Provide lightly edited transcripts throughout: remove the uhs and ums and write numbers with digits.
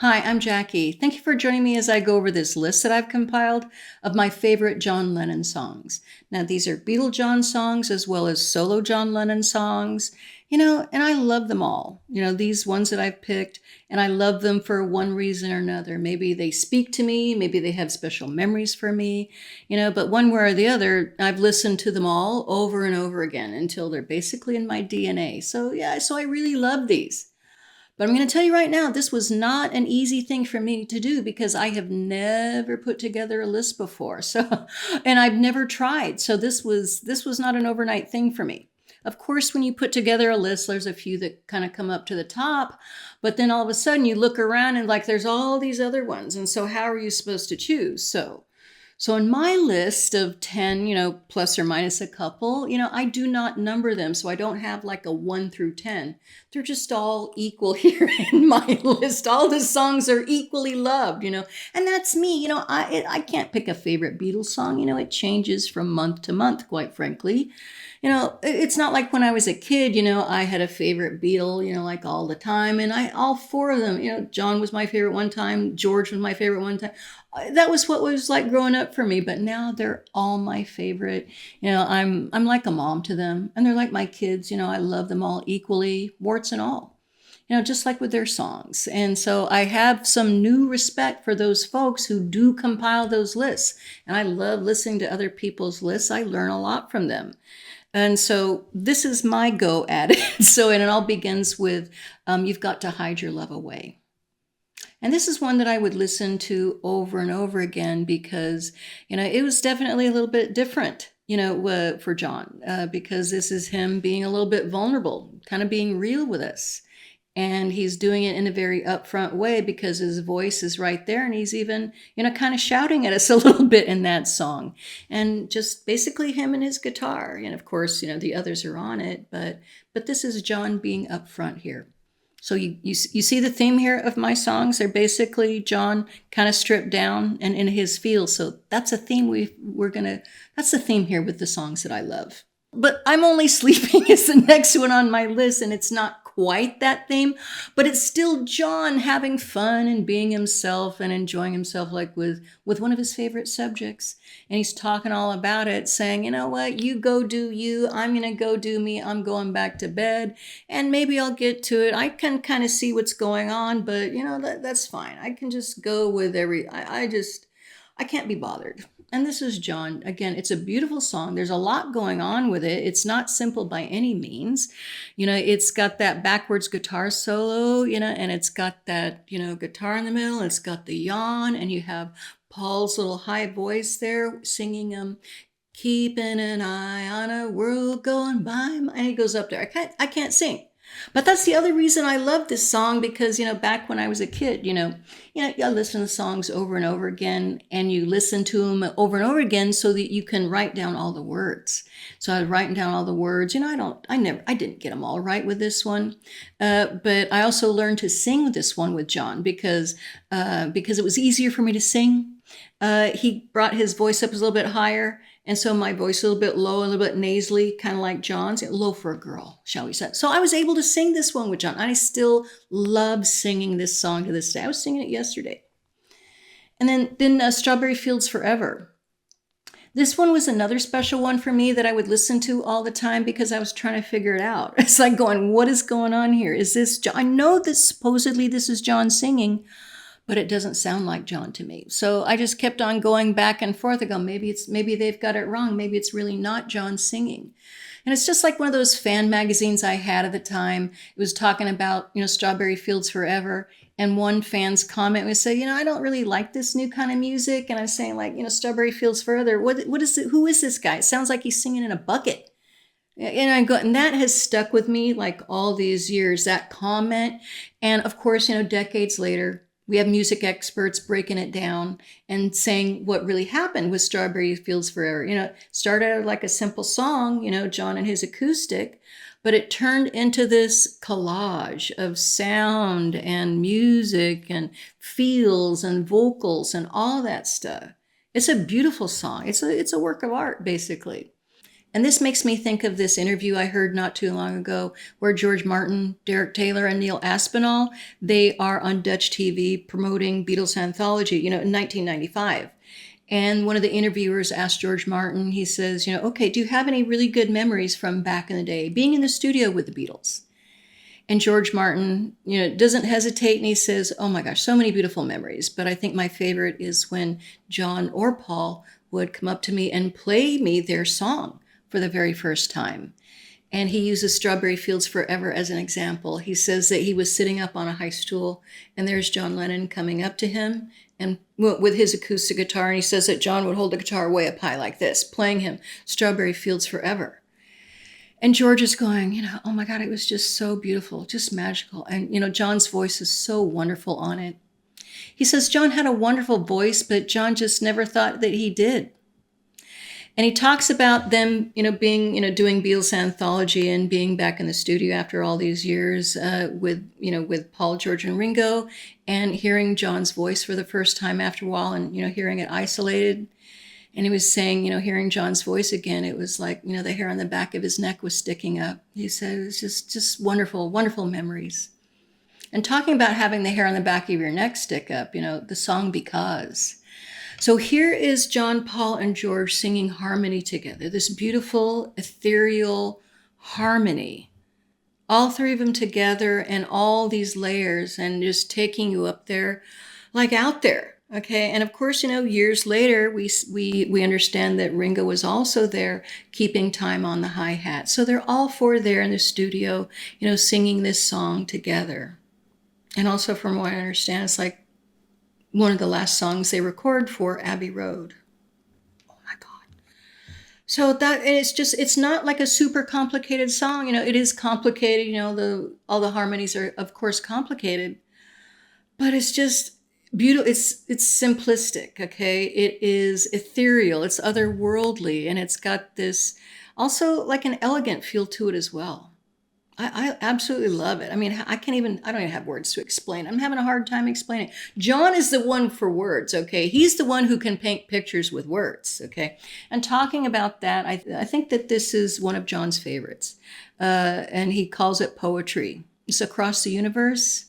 Hi, I'm Jackie. Thank you for joining me as I go over this list that I've compiled of my favorite John Lennon songs. Now, these are Beatle John songs as well as solo John Lennon songs, and I love them all. These ones that I've picked, and I love them for one reason or another. Maybe they speak to me, maybe they have special memories for me, but one way or the other, I've listened to them all over and over again until they're basically in my DNA. So, yeah, so I really love these. But I'm going to tell you right now, this was not an easy thing for me to do because I have never put together a list before. So, and I've never tried. So this was not an overnight thing for me. Of course, when you put together a list, there's a few that kind of come up to the top, but then all of a sudden you look around and like there's all these other ones. And so how are you supposed to choose? So in my list of 10, plus or minus a couple, I do not number them. So I don't have like a 1 through 10. They're just all equal here in my list. All the songs are equally loved, and that's me. I can't pick a favorite Beatles song. It changes from month to month, quite frankly. It's not like when I was a kid, I had a favorite Beatle, like all the time. And all four of them, John was my favorite one time. George was my favorite one time. That was what was like growing up for me. But now they're all my favorite. I'm like a mom to them, and they're like my kids. I love them all equally, warts and all. Just like with their songs. And so I have some new respect for those folks who do compile those lists. And I love listening to other people's lists. I learn a lot from them. And so this is my go at it. And it all begins with You've Got to Hide Your Love Away. And this is one that I would listen to over and over again because, it was definitely a little bit different, for John, because this is him being a little bit vulnerable, kind of being real with us. And he's doing it in a very upfront way because his voice is right there. And he's even, kind of shouting at us a little bit in that song. And just basically him and his guitar. And of course, the others are on it. But this is John being upfront here. So you see the theme here of my songs. They're basically John kind of stripped down and in his feel. So that's a theme that's the theme here with the songs that I love. But I'm Only Sleeping is the next one on my list, and it's not quite that theme, but it's still John having fun and being himself and enjoying himself like with one of his favorite subjects. And he's talking all about it, saying, you know what, you go do you, I'm going to go do me, I'm going back to bed, and maybe I'll get to it. I can kind of see what's going on, but that's fine. I can just go with I can't be bothered. And this is John. Again, it's a beautiful song. There's a lot going on with it. It's not simple by any means. It's got that backwards guitar solo, and it's got that, guitar in the middle. It's got the yawn, and you have Paul's little high voice there singing, keeping an eye on a world going by. And he goes up there. I can't sing. But that's the other reason I love this song because, back when I was a kid, you listen to songs over and over again and you listen to them over and over again so that you can write down all the words. So I was writing down all the words. I didn't get them all right with this one. But I also learned to sing this one with John because it was easier for me to sing. He brought his voice up a little bit higher. And so my voice a little bit low, a little bit nasally, kind of like John's. Low for a girl, shall we say. So I was able to sing this one with John. I still love singing this song to this day. I was singing it yesterday. And then Strawberry Fields Forever. This one was another special one for me that I would listen to all the time because I was trying to figure it out. It's like going, what is going on here? Is this John? I know that supposedly this is John singing, but it doesn't sound like John to me. So I just kept on going back and forth. I go, maybe they've got it wrong. Maybe it's really not John singing. And it's just like one of those fan magazines I had at the time. It was talking about, Strawberry Fields Forever. And one fan's comment would say, I don't really like this new kind of music. And I'm saying like, Strawberry Fields Forever. What is it? Who is this guy? It sounds like he's singing in a bucket. And that has stuck with me like all these years, that comment. And of course, decades later, we have music experts breaking it down and saying what really happened with Strawberry Fields Forever. It started out like a simple song, John and his acoustic, but it turned into this collage of sound and music and feels and vocals and all that stuff. It's a beautiful song. It's a work of art, basically. And this makes me think of this interview I heard not too long ago where George Martin, Derek Taylor, and Neil Aspinall, they are on Dutch TV promoting Beatles Anthology, in 1995. And one of the interviewers asked George Martin, he says, okay, do you have any really good memories from back in the day, being in the studio with the Beatles? And George Martin, doesn't hesitate, and he says, oh my gosh, so many beautiful memories. But I think my favorite is when John or Paul would come up to me and play me their song for the very first time. And he uses Strawberry Fields Forever as an example. He says that he was sitting up on a high stool, and there's John Lennon coming up to him and with his acoustic guitar. And he says that John would hold the guitar way up high like this, playing him Strawberry Fields Forever. And George is going, oh my God, it was just so beautiful, just magical. And, John's voice is so wonderful on it. He says John had a wonderful voice, but John just never thought that he did. And he talks about them, being, doing Beatles Anthology and being back in the studio after all these years with Paul, George, and Ringo, and hearing John's voice for the first time after a while and, hearing it isolated. And he was saying, hearing John's voice again, it was like, the hair on the back of his neck was sticking up. He said it was just wonderful, wonderful memories. And talking about having the hair on the back of your neck stick up, the song Because. So here is John, Paul, and George singing harmony together, this beautiful, ethereal harmony. All three of them together and all these layers and just taking you up there, like out there. Okay, and of course, years later, we understand that Ringo was also there keeping time on the hi-hat. So they're all four there in the studio, singing this song together. And also from what I understand, it's like one of the last songs they record for Abbey Road. Oh my God. So that, and it's not like a super complicated song. It is complicated, all the harmonies are of course complicated, but it's just beautiful. It's simplistic, okay? It is ethereal, it's otherworldly, and it's got this also like an elegant feel to it as well. I absolutely love it. I mean, I don't even have words to explain. I'm having a hard time explaining. John is the one for words, okay? He's the one who can paint pictures with words, okay? And talking about that, I think that this is one of John's favorites. And he calls it poetry. It's Across the Universe.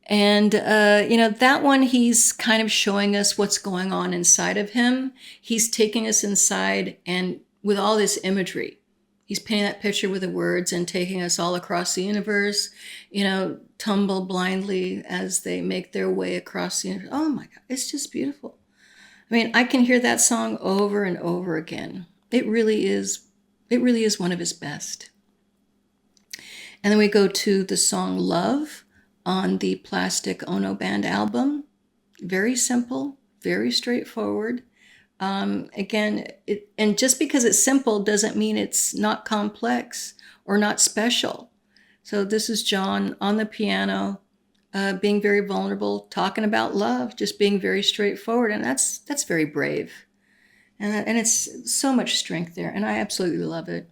And, that one, he's kind of showing us what's going on inside of him. He's taking us inside and with all this imagery. He's painting that picture with the words and taking us all across the universe, tumble blindly as they make their way across the universe. Oh my God, it's just beautiful. I mean, I can hear that song over and over again. It really is one of his best. And then we go to the song Love on the Plastic Ono Band album. Very simple, very straightforward. Again, and just because it's simple doesn't mean it's not complex or not special. So this is John on the piano, being very vulnerable, talking about love, just being very straightforward. And that's very brave. And it's so much strength there. And I absolutely love it.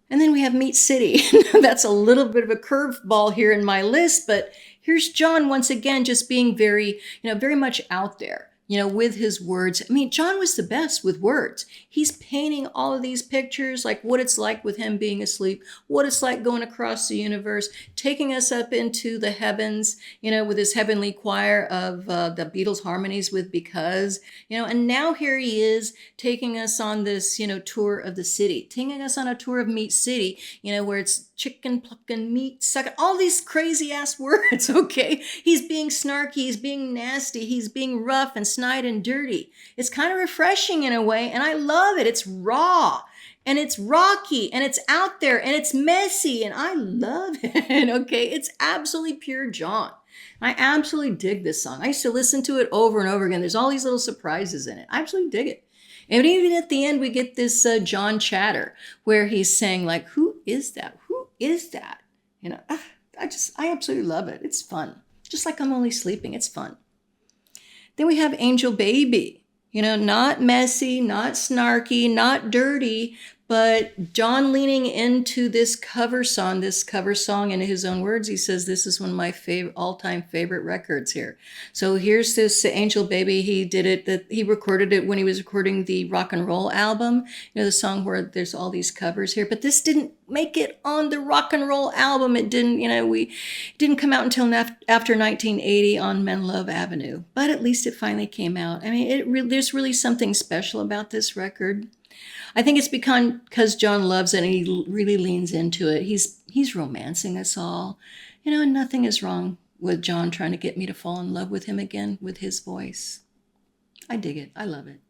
And then we have Meat City. That's a little bit of a curveball here in my list, but here's John once again, just being very, very much out there. With his words. I mean, John was the best with words. He's painting all of these pictures, like what it's like with him being asleep, what it's like going across the universe, taking us up into the heavens, with his heavenly choir of the Beatles harmonies with Because, and now here he is taking us on this, tour of the city, taking us on a tour of Meat City, where it's chicken plucking, meat sucking, all these crazy ass words, okay? He's being snarky, he's being nasty, he's being rough and snide and dirty. It's kind of refreshing in a way, and I love it. It's raw, and it's rocky, and it's out there, and it's messy, and I love it, okay? It's absolutely pure John. I absolutely dig this song. I used to listen to it over and over again. There's all these little surprises in it. I absolutely dig it. And even at the end, we get this John chatter where he's saying like, who is that? Who is that? I absolutely love it. It's fun. Just like I'm Only Sleeping. It's fun. Then we have Angel Baby, not messy, not snarky, not dirty, But John leaning into this cover song, in his own words, he says, this is one of my all-time favorite records here. So here's this Angel Baby. He recorded it when he was recording the rock and roll album, the song where there's all these covers here, but this didn't make it on the rock and roll album. It didn't, it didn't come out until after 1980 on Men Love Avenue, but at least it finally came out. I mean, there's really something special about this record. I think it's because John loves it and he really leans into it. He's romancing us all, and nothing is wrong with John trying to get me to fall in love with him again with his voice. I dig it. I love it.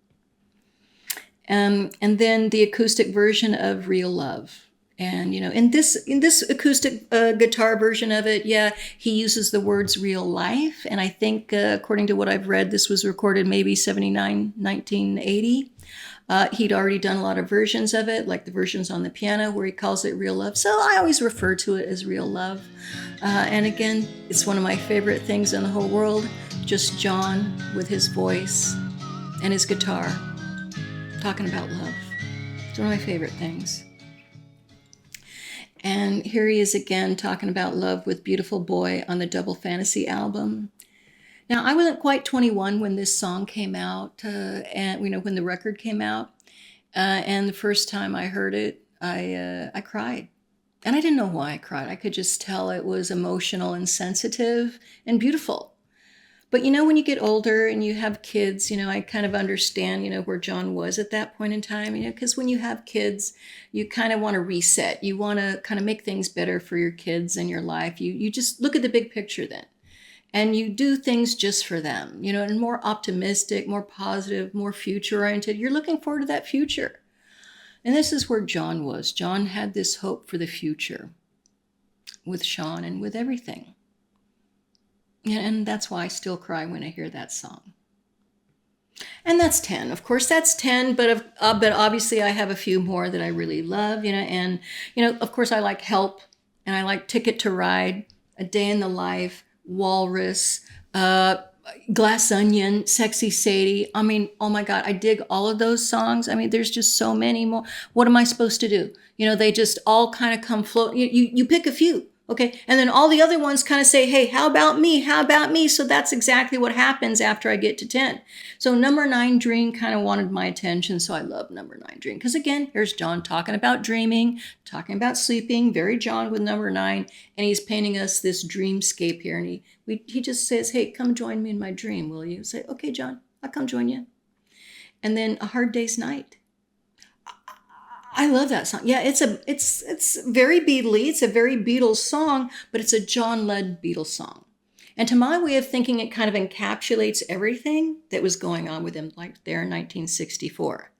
And then the acoustic version of Real Love. And, in this acoustic guitar version of it, yeah, he uses the words real life. And I think, according to what I've read, this was recorded maybe 79, 1980. He'd already done a lot of versions of it, like the versions on the piano where he calls it Real Love. So I always refer to it as Real Love. And again, it's one of my favorite things in the whole world. Just John with his voice and his guitar talking about love. It's one of my favorite things. And here he is again talking about love with Beautiful Boy on the Double Fantasy album. Now, I wasn't quite 21 when this song came out, and when the record came out. And the first time I heard it, I cried. And I didn't know why I cried. I could just tell it was emotional and sensitive and beautiful. But when you get older and you have kids, I kind of understand, where John was at that point in time, because when you have kids, you kind of want to reset. You want to kind of make things better for your kids and your life. You just look at the big picture then. And you do things just for them, and more optimistic, more positive, more future-oriented. You're looking forward to that future. And this is where John was. John had this hope for the future with Sean and with everything. And that's why I still cry when I hear that song. And that's 10. Of course, that's 10, but obviously I have a few more that I really love, and, of course I like Help, and I like Ticket to Ride, A Day in the Life, Walrus, Glass Onion, Sexy Sadie. I mean, oh my God, I dig all of those songs. I mean, there's just so many more. What am I supposed to do? They just all kind of come float. You pick a few. Okay. And then all the other ones kind of say, hey, how about me? How about me? So that's exactly what happens after I get to 10. So number 9, Dream, kind of wanted my attention. So I love number 9, Dream. Because again, here's John talking about dreaming, talking about sleeping, very John with number 9. And he's painting us this dreamscape here. And he just says, hey, come join me in my dream, will you? Say, okay, John, I'll come join you. And then A Hard Day's Night. I love that song. Yeah, it's very Beatley. It's a very Beatles song, but it's a John-led Beatles song. And to my way of thinking, it kind of encapsulates everything that was going on with him, like there in 1964.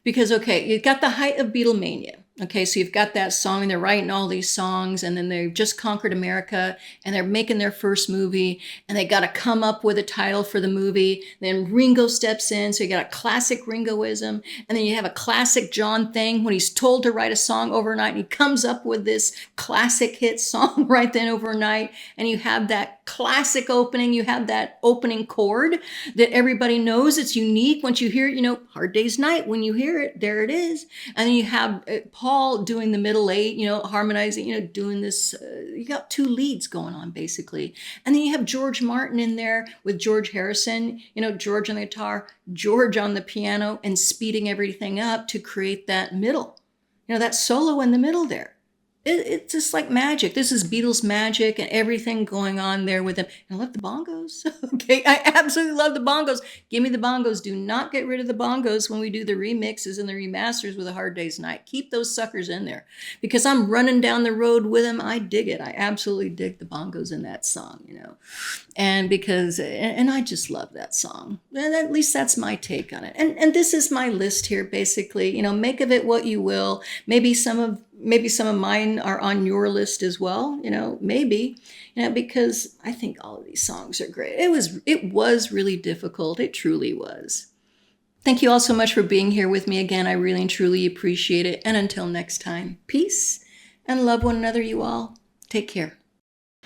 Because, okay, you've got the height of Beatlemania. Okay, so you've got that song, and they're writing all these songs, and then they've just conquered America, and they're making their first movie, and they got to come up with a title for the movie. Then Ringo steps in, so you got a classic Ringoism, and then you have a classic John thing when he's told to write a song overnight, and he comes up with this classic hit song right then overnight, and you have that classic opening, you have that opening chord that everybody knows. It's unique. Once you hear it, Hard Day's Night, when you hear it, there it is. And then you have Paul doing the middle 8, harmonizing, doing this. You got 2 leads going on basically. And then you have George Martin in there with George Harrison, George on the guitar, George on the piano, and speeding everything up to create that middle, that solo in the middle there. It's just like magic. This is Beatles magic and everything going on there with them. And I love the bongos. Okay, I absolutely love the bongos. Give me the bongos. Do not get rid of the bongos when we do the remixes and the remasters with A Hard Day's Night. Keep those suckers in there because I'm running down the road with them. I dig it. I absolutely dig the bongos in that song, And and I just love that song. And at least that's my take on it. And this is my list here, basically. Make of it what you will. Maybe some of mine are on your list as well, maybe, because I think all of these songs are great. It was really difficult. It truly was. Thank you all so much for being here with me again. I really and truly appreciate it. And until next time, peace and love one another, you all. Take care.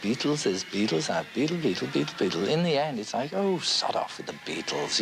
Beatles is Beatles, Beatle. In the end, it's like, oh, sod off with the Beatles,